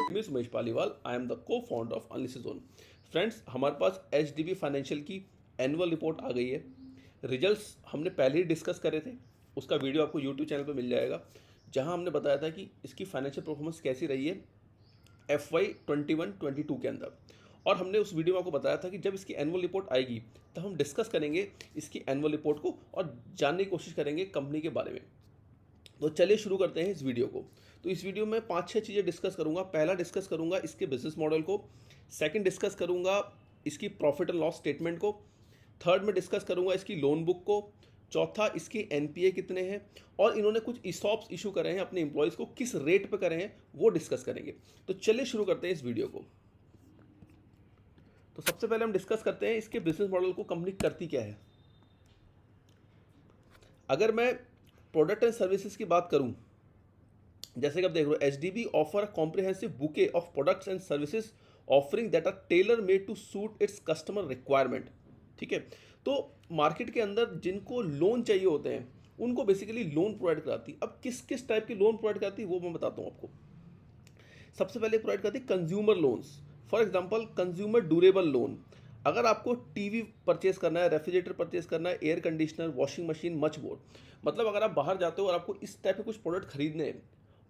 Miss Umesh Paliwal, I am the co founder of unlisted zone. Friends, हमारे पास HDB financial की annual report आ गई है। रिजल्ट्स हमने पहले ही डिस्कस करे थे, उसका वीडियो आपको यूट्यूब चैनल पर मिल जाएगा, जहां हमने बताया था कि इसकी फाइनेंशियल परफॉर्मेंस कैसी रही है FY21-22 के अंदर। और हमने उस वीडियो में आपको बताया था कि जब इसकी एनुअल रिपोर्ट आएगी तो हम डिस्कस करेंगे इसकी एनुअल रिपोर्ट को और जानने की कोशिश करेंगे कंपनी के बारे में। तो चलिए शुरू करते हैं इस वीडियो को। तो इस वीडियो में 5-6 चीज़ें डिस्कस करूंगा। पहला डिस्कस करूंगा इसके बिजनेस मॉडल को, सेकंड डिस्कस करूंगा इसकी प्रॉफिट एंड लॉस स्टेटमेंट को, थर्ड में डिस्कस करूंगा इसकी लोन बुक को, चौथा इसके एनपीए कितने हैं, और इन्होंने कुछ ईसॉप्स इशू करे हैं अपने एम्प्लॉयज़ को, किस रेट पे करे हैं वो डिस्कस करेंगे। तो चलिए शुरू करते हैं इस वीडियो को। तो सबसे पहले हम डिस्कस करते हैं इसके बिजनेस मॉडल को, कंपनी करती क्या है। अगर मैं प्रोडक्ट एंड सर्विसेज की बात करूं, जैसे कि आप देख रहे हो, HDB offer a comprehensive bouquet of products and services offering that are tailor made to suit its customer requirement. ठीक है, तो मार्केट के अंदर जिनको लोन चाहिए होते हैं उनको बेसिकली लोन प्रोवाइड कराती है। अब किस किस टाइप की लोन प्रोवाइड कराती है वो मैं बताता हूँ आपको। सबसे पहले प्रोवाइड करती है consumer loans. For example consumer durable loan. अगर आपको टीवी परचेज करना है, रेफ्रिजरेटर परचेज करना है, air conditioner, washing machine, much more, मतलब अगर आप बाहर जाते हो और आपको इस टाइप के कुछ प्रोडक्ट खरीदने हैं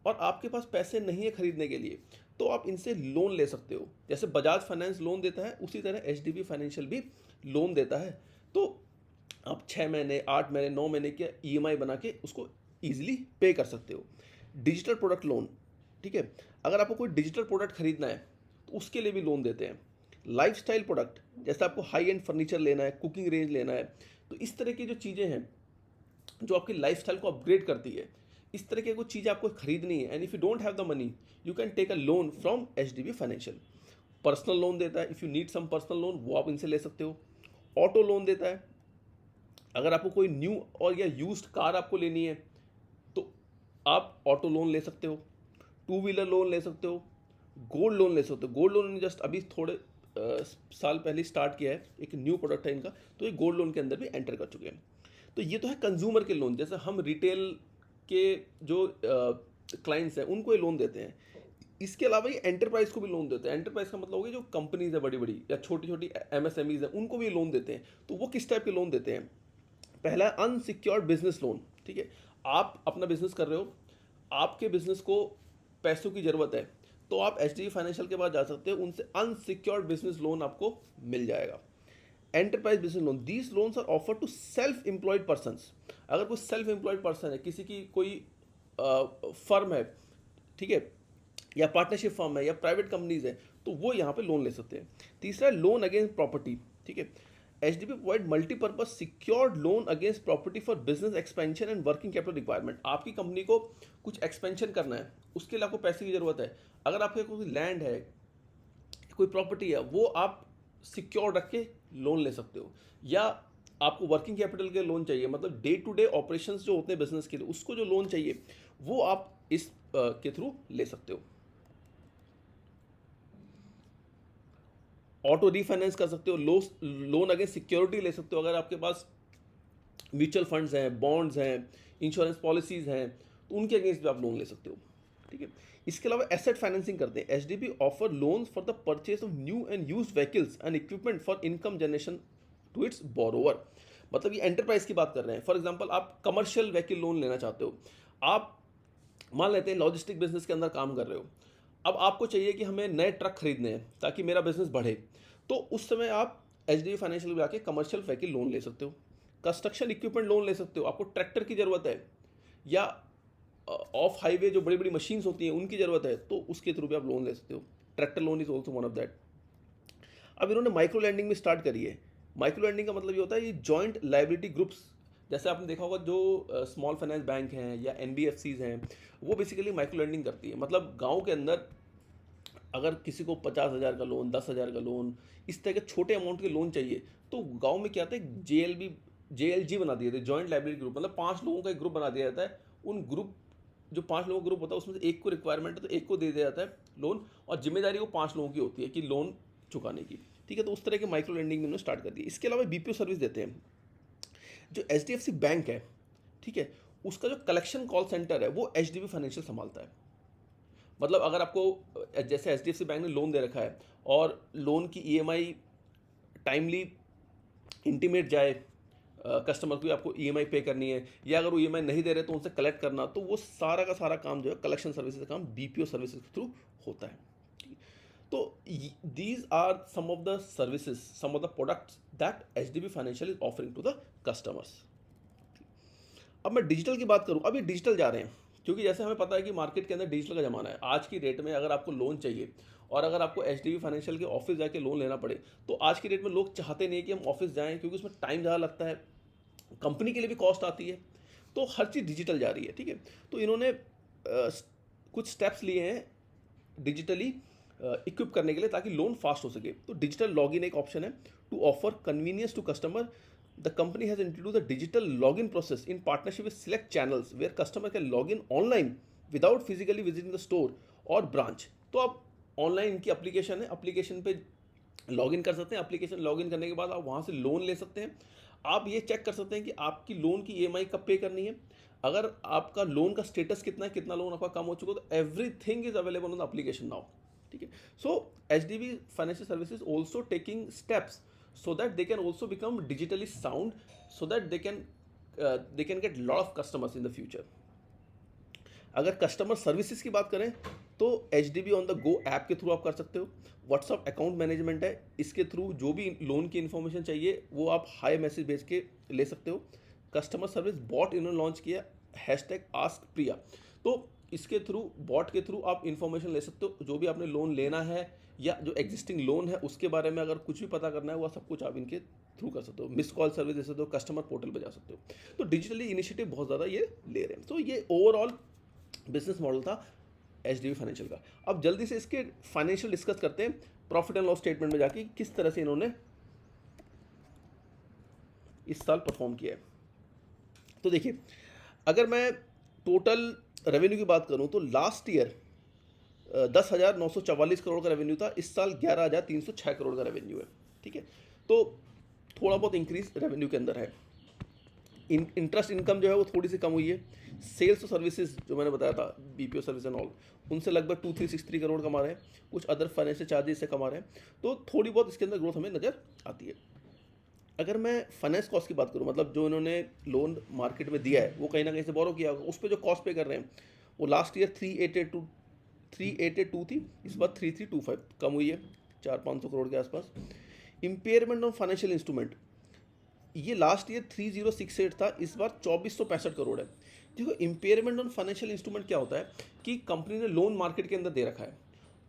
और आपके पास पैसे नहीं है खरीदने के लिए, तो आप इनसे लोन ले सकते हो। जैसे बजाज फाइनेंस लोन देता है, उसी तरह एचडीबी फाइनेंशियल भी लोन देता है। तो आप 6 महीने, 8 महीने, 9 महीने के ईएमआई बना के उसको ईजिली पे कर सकते हो। डिजिटल प्रोडक्ट लोन, ठीक है, अगर आपको कोई डिजिटल प्रोडक्ट खरीदना है तो उसके लिए भी लोन देते हैं। लाइफस्टाइल प्रोडक्ट, जैसे आपको हाई एंड फर्नीचर लेना है, कुकिंग रेंज लेना है, तो इस तरह की जो चीज़ें हैं जो आपकी लाइफस्टाइल को अपग्रेड करती है, इस तरह की कुछ चीज़ें आपको खरीदनी है, and if you don't have the money you can take a loan from HDB financial. Personal loan देता है, if you need some personal loan वो आप इनसे ले सकते हो। ऑटो लोन देता है, अगर आपको कोई न्यू और या यूज्ड कार आपको लेनी है तो आप ऑटो लोन ले सकते हो। टू व्हीलर लोन ले सकते हो, गोल्ड लोन ले सकते हो। गोल्ड लोन ने जस्ट अभी थोड़े साल पहले स्टार्ट किया है, एक न्यू प्रोडक्ट है इनका, तो ये गोल्ड लोन के अंदर भी एंटर कर चुके हैं। तो ये तो है कंज्यूमर के लोन, जैसे हम रिटेल के जो क्लाइंट्स हैं उनको ये लोन देते हैं। इसके अलावा ये एंटरप्राइज को भी लोन देते हैं। एंटरप्राइज का मतलब हो गया जो कंपनीज है बड़ी बड़ी या छोटी छोटी एमएसएमईज हैं, उनको भी लोन देते हैं। तो वो किस टाइप के लोन देते हैं? पहला है अनसिक्योर्ड बिजनेस लोन। ठीक है, आप अपना बिजनेस कर रहे हो, आपके बिजनेस को पैसों की जरूरत है, तो आप एचडीबी फाइनेंशियल के पास जा सकते हो, उनसे अनसिक्योर्ड बिजनेस लोन आपको मिल जाएगा। Enterprise business loan, these loans are offer to self employed person. अगर कोई सेल्फ एम्प्लॉयड पर्सन है, किसी की कोई फर्म है, ठीक है, या पार्टनरशिप फर्म है या प्राइवेट कंपनीज है, तो वो यहाँ पे लोन ले सकते हैं। तीसरा है लोन अगेंस्ट प्रॉपर्टी। ठीक है, HDB provide multipurpose secured loan against property for business expansion and working capital requirement. आपकी कंपनी को कुछ एक्सपेंशन करना है, उसके लिए आपको पैसे की जरूरत है, अगर आपके कोई लैंड है, कोई प्रॉपर्टी है, वो आप सिक्योर रख के लोन ले सकते हो। या आपको वर्किंग कैपिटल के लोन चाहिए, मतलब डे टू डे ऑपरेशंस जो होते हैं बिजनेस के लिए, उसको जो लोन चाहिए वो आप इस के थ्रू ले सकते हो। ऑटो रीफाइनेंस कर सकते हो, लोन अगेंस्ट सिक्योरिटी ले सकते हो। अगर आपके पास म्यूचुअल फंड्स हैं, बॉन्ड्स हैं, इंश्योरेंस पॉलिसीज हैं, तो उनके अगेंस्ट भी आप लोन ले सकते हो। ठीक है, इसके अलावा एसेट फाइनेंसिंग करते हैं। HDB offer loans for the purchase of new and used vehicles and equipment for income generation to its borrower. मतलब ये एंटरप्राइज की बात कर रहे हैं। फॉर एग्जांपल आप कमर्शियल व्हीकल लोन लेना चाहते हो, आप मान लेते हैं लॉजिस्टिक बिजनेस के अंदर काम कर रहे हो, अब आपको चाहिए कि हमें नए ट्रक खरीदने हैं ताकि मेरा बिजनेस बढ़े, तो उस समय आप एचडीबी फाइनेंशियल में आके कमर्शियल व्हीकल लोन ले सकते हो। कंस्ट्रक्शन इक्विपमेंट लोन ले सकते हो, आपको ट्रैक्टर की ज़रूरत है या ऑफ हाईवे जो बड़ी बड़ी मशीन्स होती हैं उनकी ज़रूरत है, तो उसके थ्रू भी आप लोन ले सकते हो। Tractor loan is also one of that. अब इन्होंने माइक्रो लैंडिंग में स्टार्ट करी है। माइक्रो लैंडिंग का मतलब ये होता है ये जॉइंट लाइबिलिटी ग्रुप्स, जैसे आपने देखा होगा जो स्मॉल फाइनेंस बैंक हैं या एनबीएफसीज हैं, वो बेसिकली माइक्रो लैंडिंग करती है। मतलब गांव के अंदर अगर किसी को 50,000 का लोन, 10,000 का लोन, इस तरह के छोटे अमाउंट के लोन चाहिए, तो गांव में क्या आता है, जेएलजी बना दिए थे, जॉइंट लाइबिलिटी ग्रुप। मतलब 5 लोगों का एक ग्रुप बना दिया जाता है। उन ग्रुप जो 5 लोगों का ग्रुप होता है उसमें से एक को रिक्वायरमेंट है तो एक को दे दिया जाता है लोन, और जिम्मेदारी वो 5 लोगों की होती है कि लोन चुकाने की। ठीक है, तो उस तरह के माइक्रो लैंडिंग में उन्होंने स्टार्ट कर दी। इसके अलावा बीपीओ सर्विस देते हैं। जो एचडीएफसी बैंक है, ठीक है, उसका जो कलेक्शन कॉल सेंटर है वो एचडीबी फाइनेंशियल संभालता है। मतलब अगर आपको जैसे एचडीएफसी बैंक ने लोन दे रखा है और लोन की ईएमआई टाइमली इंटीमेट जाए कस्टमर को आपको ईएमआई पे करनी है, या अगर वो ईएमआई नहीं दे रहे तो उनसे कलेक्ट करना, तो वो सारा का सारा काम जो है कलेक्शन सर्विसेज का काम बीपीओ सर्विसेज के थ्रू होता है। तो these are some of the services, some of the products that HDB financial is offering to the customers. अब मैं डिजिटल की बात करूं, अब ये डिजिटल जा रहे हैं क्योंकि जैसे हमें पता है कि मार्केट के अंदर डिजिटल का ज़माना है। आज की डेट में अगर आपको लोन चाहिए और अगर आपको एचडीबी फाइनेंशियल के ऑफिस जाके लोन लेना पड़े, तो आज की डेट में लोग चाहते नहीं कि हम ऑफिस जाएं, क्योंकि उसमें टाइम ज़्यादा लगता है, कंपनी के लिए भी कॉस्ट आती है, तो हर चीज़ डिजिटल जा रही है। ठीक है, तो इन्होंने कुछ स्टेप्स लिए हैं डिजिटली इक्विप करने के लिए ताकि लोन फास्ट हो सके। तो डिजिटल लॉगिन एक ऑप्शन है to offer convenience to customer. The company has introduced a digital login process in partnership with select channels where customer can log in online without physically visiting the store or branch। तो आप online इनकी application है, application पे login कर सकते हैं। Application login करने के बाद आप वहाँ से लोन ले सकते हैं। आप ये चेक कर सकते हैं कि आपकी लोन की ईएमआई कब पे करनी है, अगर आपका लोन का स्टेटस कितना है, कितना लोन आपका कम हो चुका है, तो everything is available on the application now. ठीक है, so HDB financial services also taking steps so that they can also become digitally sound, so that they can get lot of customers in the future। अगर customer services की बात करें तो H D be on the go app के through आप कर सकते हो। व्हाट्सअप अकाउंट मैनेजमेंट है, इसके थ्रू जो भी लोन की इन्फॉर्मेशन चाहिए वो आप हाई मैसेज भेज के ले सकते हो। कस्टमर सर्विस बॉट इन्होंने लॉन्च किया, #आस्क प्रिया। तो इसके थ्रू, बॉट के थ्रू आप इन्फॉर्मेशन ले सकते हो, जो भी आपने लोन लेना है या जो एग्जिस्टिंग लोन है उसके बारे में अगर कुछ भी पता करना है, वो सब कुछ आप इनके थ्रू कर सकते हो। मिस कॉल सर्विस दे सकते हो, कस्टमर पोर्टल पर जा सकते हो। तो डिजिटली इनिशिएटिव बहुत ज़्यादा ये ले रहे हैं। तो ये ओवरऑल बिजनेस मॉडल था एचडीबी फाइनेंशियल का। अब जल्दी से इसके फाइनेंशियल डिस्कस करते हैं, प्रॉफिट एंड लॉस स्टेटमेंट में जाके किस तरह से इन्होंने इस साल परफॉर्म किया है। तो देखिए, अगर मैं टोटल रेवेन्यू की बात करूं तो लास्ट ईयर 10,944 करोड़ का रेवेन्यू था, इस साल 11,306 करोड़ का रेवेन्यू है। ठीक है, तो थोड़ा बहुत इंक्रीज रेवेन्यू के अंदर है। इंटरेस्ट इनकम जो है वो थोड़ी सी कम हुई है। सेल्स और सर्विसेज जो मैंने बताया था, बीपीओ सर्विस एंड ऑल, उनसे लगभग 2363 करोड़ कमा रहे हैं। कुछ अदर फाइनेंशियल चार्जेस से कमा रहे हैं, तो थोड़ी बहुत इसके अंदर ग्रोथ हमें नज़र आती है। अगर मैं फाइनेंस कॉस्ट की बात करूं, मतलब जो इन्होंने लोन मार्केट में दिया है वो कहीं ना कहीं से बोरो किया होगा, उस पर जो कॉस्ट पे कर रहे हैं वो लास्ट ईयर 3,882 थी, इस बार 3,325 कम हुई है, 400-500 करोड़ के आसपास। इम्पेयरमेंट ऑन फाइनेंशियल इंस्ट्रूमेंट, ये लास्ट ईयर 3068 था, इस बार 2465 करोड़ है। देखो, इम्पेयरमेंट ऑन फाइनेंशियल इंस्ट्रूमेंट क्या होता है कि कंपनी ने लोन मार्केट के अंदर दे रखा है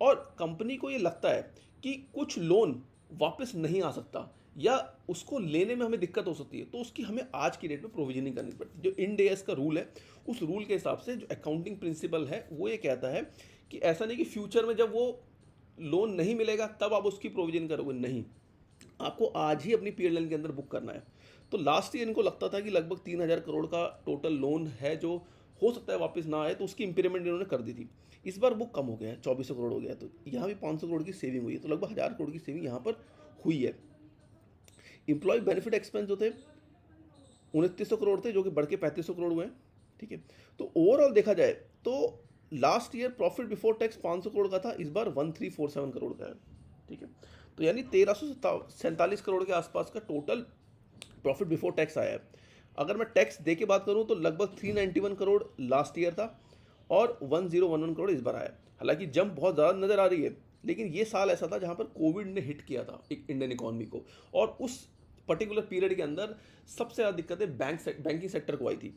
और कंपनी को ये लगता है कि कुछ लोन वापस नहीं आ सकता या उसको लेने में हमें दिक्कत हो सकती है, तो उसकी हमें आज की डेट में प्रोविजनिंग करनी पड़ती है। जो इंड एएस का रूल है, उस रूल के हिसाब से जो अकाउंटिंग प्रिंसिपल है वो ये कहता है कि ऐसा नहीं कि फ्यूचर में जब वो लोन नहीं मिलेगा तब आप उसकी प्रोविजन करोगे, नहीं, आपको आज ही अपनी पीएल के अंदर बुक करना है। तो लास्ट ईयर इनको लगता था कि लगभग 3,000 करोड़ का टोटल लोन है जो हो सकता है वापस ना आए, तो उसकी इंप्लीमेंट इन्होंने कर दी थी। इस बार बुक कम हो गया है, 2400 करोड़ हो गया है, तो यहाँ भी 500 करोड़ की सेविंग हुई है, तो लगभग 1000 करोड़ की सेविंग यहाँ पर हुई है। एम्प्लॉय बेनिफिट एक्सपेंस जो थे 2900 करोड़ थे, जो कि बढ़ के 3500 करोड़ हुए हैं। ठीक है, तो ओवरऑल देखा जाए तो last year profit before tax 500 crore का था, इस बार 1347 करोड़ का है। ठीक है, तो यानी 1347 करोड़ के आसपास का टोटल प्रॉफिट बिफोर टैक्स आया है। अगर मैं टैक्स दे के बात करूं तो लगभग 391 करोड़ लास्ट ईयर था और 1011 करोड़ इस बार आया। हालांकि जंप बहुत ज़्यादा नज़र आ रही है, लेकिन ये साल ऐसा था जहां पर कोविड ने हिट किया था एक इंडियन इकोनॉमी को, और उस पर्टिकुलर पीरियड के अंदर सबसे ज़्यादा दिक्कतें बैंकिंग सेक्टर को आई थी।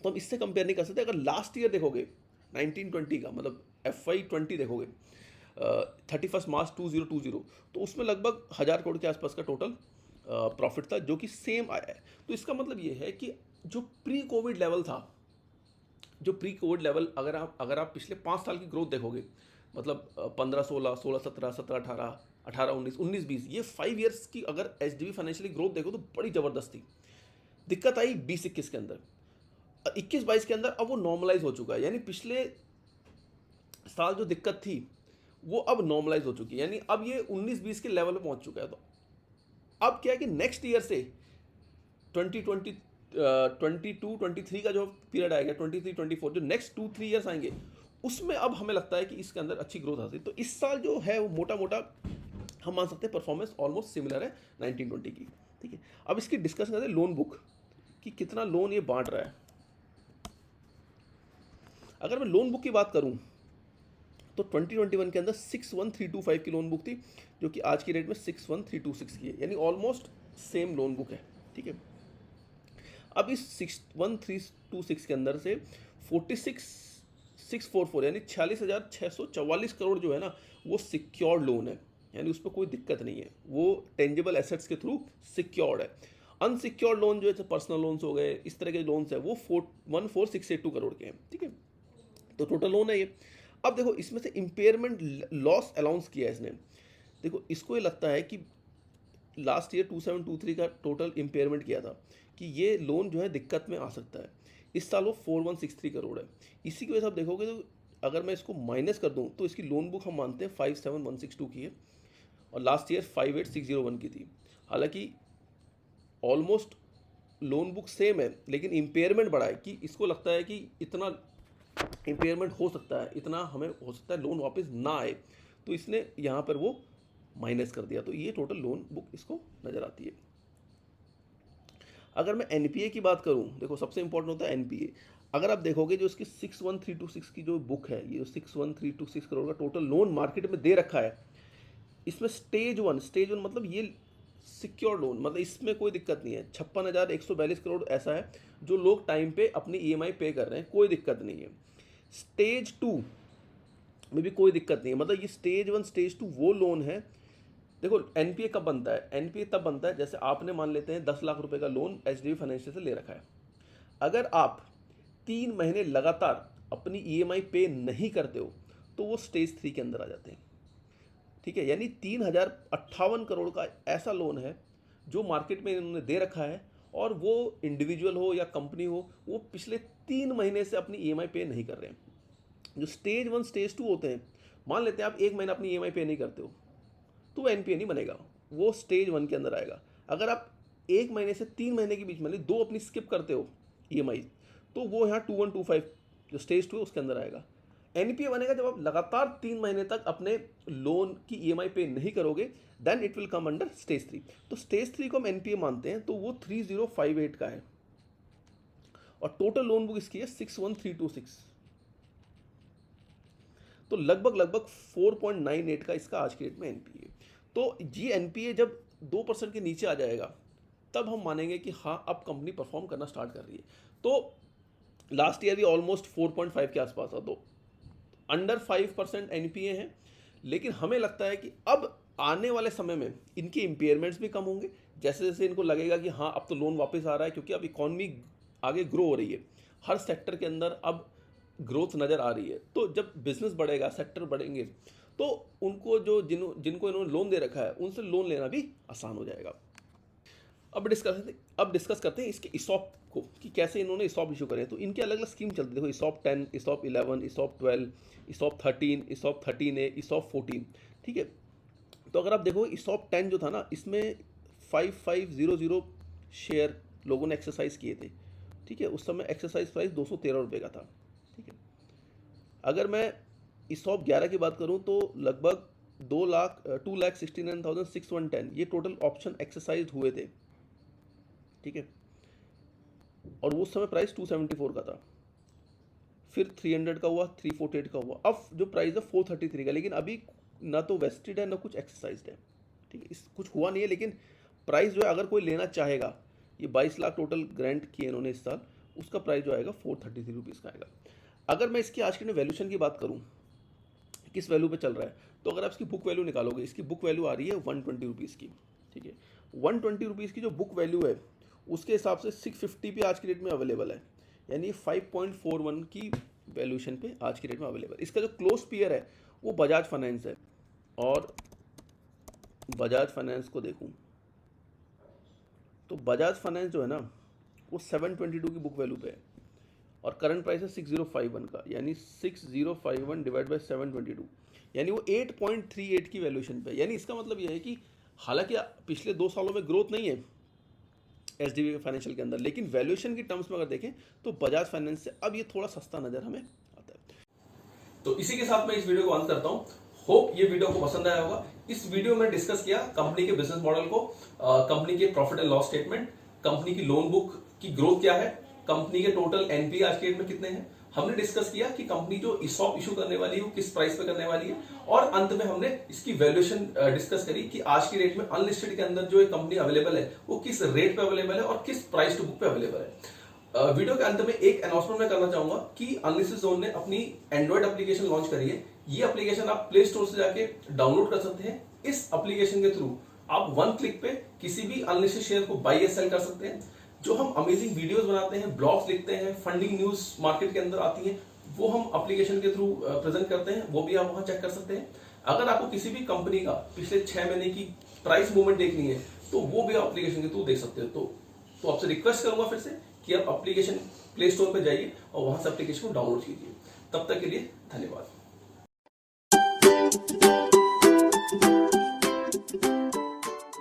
तो हम इससे कंपेयर नहीं कर सकते। अगर लास्ट ईयर देखोगे 1920 का, मतलब FY20 देखोगे 31 मार्च 2020, तो उसमें लगभग 1000 करोड़ के आसपास का टोटल प्रॉफिट था, जो कि सेम आया है। तो इसका मतलब ये है कि जो प्री कोविड लेवल था, जो प्री कोविड लेवल, अगर आप पिछले 5 साल की ग्रोथ देखोगे, मतलब 15-16, 16-17, 17-18, 18-19, 19-20, ये 5 ईयर्स की अगर एचडीबी फाइनेंशियली ग्रोथ देखो तो बड़ी ज़बरदस्त थी। दिक्कत आई 20-21 के अंदर, 21-22 के अंदर अब वो नॉर्मलाइज हो चुका है, यानी पिछले साल जो दिक्कत थी वो अब नॉर्मलाइज हो चुकी है, यानी अब ये 19-20 के लेवल पे पहुंच चुका है। तो अब क्या है कि नेक्स्ट ईयर से 2020 22-23 का जो पीरियड आएगा, 23-24 जो नेक्स्ट 2-3 ईयर्स आएंगे, उसमें अब हमें लगता है कि इसके अंदर अच्छी ग्रोथ आ सकती है। तो इस साल जो है वो मोटा मोटा हम मान सकते हैं परफॉर्मेंस ऑलमोस्ट सिमिलर है 19-20 की। ठीक है, अब इसकी डिस्कशन करते हैं लोन बुक कि कितना लोन ये बांट रहा है। अगर मैं लोन बुक की बात करूं तो 2021 के अंदर 61325 की लोन बुक थी, जो कि आज की रेट में 61326 की है, यानी ऑलमोस्ट सेम लोन बुक है। ठीक है, अब इस 61326 के अंदर से 46644 यानी 46,644 करोड़ जो है ना वो सिक्योर्ड लोन है, यानी उस पर कोई दिक्कत नहीं है, वो टेंजिबल एसेट्स के थ्रू सिक्योर्ड है। अनसिक्योर्ड लोन जो है पर्सनल लोन्स हो गए, इस तरह के लोन्स है, वो 141682 करोड़ के हैं। ठीक है, तो टोटल लोन है ये। अब देखो इसमें से इम्पेयरमेंट लॉस अलाउंस किया है इसने। देखो इसको ये लगता है कि लास्ट ईयर 2723 का टोटल इम्पेयरमेंट किया था कि ये लोन जो है दिक्कत में आ सकता है, इस साल वो 4163 करोड़ है। इसी की वजह से आप देखोगे तो अगर मैं इसको माइनस कर दूं तो इसकी लोन बुक हम मानते हैं 57162 की है और लास्ट ईयर 58601 की थी। हालांकि ऑलमोस्ट लोन बुक सेम है, लेकिन इम्पेयरमेंट बढ़ा है कि इसको लगता है कि इतना इम्पेयरमेंट हो सकता है, इतना हमें हो सकता है लोन वापस ना आए, तो इसने यहाँ पर वो माइनस कर दिया। तो ये टोटल लोन बुक इसको नज़र आती है। अगर मैं एनपीए की बात करूँ, देखो सबसे इंपॉर्टेंट होता है एनपीए। अगर आप देखोगे जो इसकी 61326 की जो बुक है, ये 61326 करोड़ का टोटल लोन मार्केट में दे रखा है, इसमें स्टेज वन मतलब ये सिक्योर लोन, मतलब इसमें कोई दिक्कत नहीं है। 56,142 करोड़ ऐसा है जो लोग टाइम पे अपनी ईएमआई पे कर रहे हैं, कोई दिक्कत नहीं है। स्टेज 2 में भी कोई दिक्कत नहीं है, मतलब ये स्टेज 1 स्टेज 2 वो लोन है। देखो एनपीए कब बनता है, एनपीए तब बनता है जैसे आपने मान लेते हैं 10 लाख रुपए का लोन एचडीबी फाइनेंशियल से ले रखा है। अगर आप 3 महीने लगातार अपनी ईएमआई पे नहीं करते हो तो वो स्टेज 3 के अंदर आ जाते हैं। ठीक है, यानी 3058 करोड़ का ऐसा लोन है जो मार्केट में इन्होंने दे रखा है, और वो इंडिविजुअल हो या कंपनी हो, वो पिछले 3 महीने से अपनी ईएमआई पे नहीं कर रहे हैं। जो स्टेज 1 स्टेज 2 होते हैं, मान लेते हैं आप 1 महीना अपनी ईएमआई पे नहीं करते हो तो वो एनपीए नहीं बनेगा, वो स्टेज 1 के अंदर आएगा। अगर आप 1 महीने से 3 महीने के बीच में 2 अपनी स्किप करते हो ईएमआई, तो वो यहाँ 2125 जो स्टेज 2 है उसके अंदर आएगा। एनपीए बनेगा जब आप लगातार 3 महीने तक अपने लोन की ईएमआई पे नहीं करोगे, then it will come under stage 3। तो स्टेज 3 को हम एनपीए मानते हैं, तो वो 3058 का है और टोटल लोन बुक इसकी है 61326। तो लगभग 4.98 का इसका आज के डेट में एनपीए। तो ये एनपीए जब 2% के नीचे आ जाएगा तब हम मानेंगे कि हाँ अब कंपनी परफॉर्म करना स्टार्ट कर रही है। तो लास्ट ईयर भी ऑलमोस्ट 4.5 के आसपास था, तो अंडर 5% एनपीए है। लेकिन हमें लगता है कि अब आने वाले समय में इनके इम्पेयरमेंट्स भी कम होंगे, जैसे जैसे इनको लगेगा कि हाँ अब तो लोन वापस आ रहा है, क्योंकि अब इकॉनमी आगे ग्रो हो रही है, हर सेक्टर के अंदर अब ग्रोथ नज़र आ रही है। तो जब बिजनेस बढ़ेगा, सेक्टर बढ़ेंगे, तो उनको जो जिनको इन्होंने लोन दे रखा है उनसे लोन लेना भी आसान हो जाएगा। अब डिस्कस करते हैं इसके इसॉप को कि कैसे इन्होंने इसॉप इशू करे। तो इनके अलग अलग स्कीम चलती है। देखो ESOP 10, ESOP 11, ESOP 12, ESOP 13, ESOP 13A, ESOP 14। ठीक है, तो अगर आप देखो इसॉप 10 जो था ना, इसमें 5500 शेयर लोगों ने एक्सरसाइज किए थे। ठीक है, उस समय एक्सरसाइज प्राइस 213 रुपये का था। ठीक है, अगर मैं इसॉप 11 की बात करूं तो लगभग 2,69,610 ये टोटल ऑप्शन एक्सरसाइज हुए थे। ठीक है, और वो समय प्राइस 274 का था, फिर 300 का हुआ, 348 का हुआ, अब जो प्राइस है 433 का। लेकिन अभी ना तो वेस्टेड है ना कुछ एक्सरसाइज है। ठीक है, इस कुछ हुआ नहीं है, लेकिन प्राइस जो है अगर कोई लेना चाहेगा, ये 22 लाख टोटल ग्रांट किए इन्होंने इस साल, उसका प्राइस जो आएगा 433 रुपीज़ का आएगा। अगर मैं इसकी आज के वैल्यूशन की बात करूँ किस वैल्यू पे चल रहा है, तो अगर आप इसकी बुक वैल्यू निकालोगे, इसकी बुक वैल्यू आ रही है 120 रुपीज़ की। ठीक है, 120 रुपीज़ की जो बुक वैल्यू है उसके हिसाब से 650 पे आज की डेट में अवेलेबल है, यानी 5.41 की वैल्यूशन पे आज की डेट में अवेलेबल। इसका जो क्लोज पीयर है वो बजाज फाइनेंस है, और बजाज फाइनेंस को देखूं तो बजाज फाइनेंस जो है ना वो 722 की बुक वैल्यू पे है, और करंट प्राइस है 6051 का, यानी 6051 डिवाइड बाई 722, यानी वो 8.38 की वैल्यूशन पे। यानी इसका मतलब ये है कि हालांकि पिछले 2 सालों में ग्रोथ नहीं है, एचडीबी फाइनेंशियल के अंदर, लेकिन वैल्यूएशन की टर्म्स में अगर देखें तो बजाज फाइनेंस से अब ये थोड़ा सस्ता नजर हमें आता है। तो इसी के साथ मैं इस वीडियो को अंत करता हूं। होप ये वीडियो को पसंद आया होगा। इस वीडियो में डिस्कस किया कंपनी के बिजनेस मॉडल को, कंपनी के profit and loss statement, company की लोन बुक की ग्रोथ क्या है, कंपनी के टोटल एनपी आज के डेट में कितने हैं। हमने डिस्कस किया कि कंपनी जो ईसॉप इशू करने वाली है वो किस प्राइस पे करने वाली है, और अंत में हमने इसकी वैल्यूएशन डिस्कस करी कि आज की डेट में अनलिस्टेड के अंदर जो एक कंपनी अवेलेबल है वो किस रेट पे अवेलेबल है और किस प्राइस टू बुक पे अवेलेबल है। वीडियो के अंत में एक अनाउंसमेंट मैं करना चाहूंगा कि अनलिस्टेड जोन ने अपनी एंड्रॉइड एप्लीकेशन लॉन्च करी है। ये एप्लीकेशन आप प्ले स्टोर से जाके डाउनलोड कर सकते हैं। इस एप्लीकेशन के थ्रू आप वन क्लिक पे किसी भी अनलिस्टेड शेयर को बाई या सेल कर सकते हैं। जो हम अमेजिंग वीडियोस बनाते हैं, ब्लॉग्स लिखते हैं, फंडिंग न्यूज मार्केट के अंदर आती है, वो हम एप्लीकेशन के थ्रू प्रेजेंट करते हैं, वो भी आप वहां चेक कर सकते हैं। अगर आपको किसी भी कंपनी का पिछले 6 महीने की प्राइस मूवमेंट देखनी है तो वो भी आप एप्लीकेशन के थ्रू देख सकते हो। तो आपसे रिक्वेस्ट करूंगा फिर से कि आप एप्लीकेशन प्ले स्टोर पर जाइए और वहां से एप्लीकेशन को डाउनलोड कीजिए। तब तक के लिए धन्यवाद।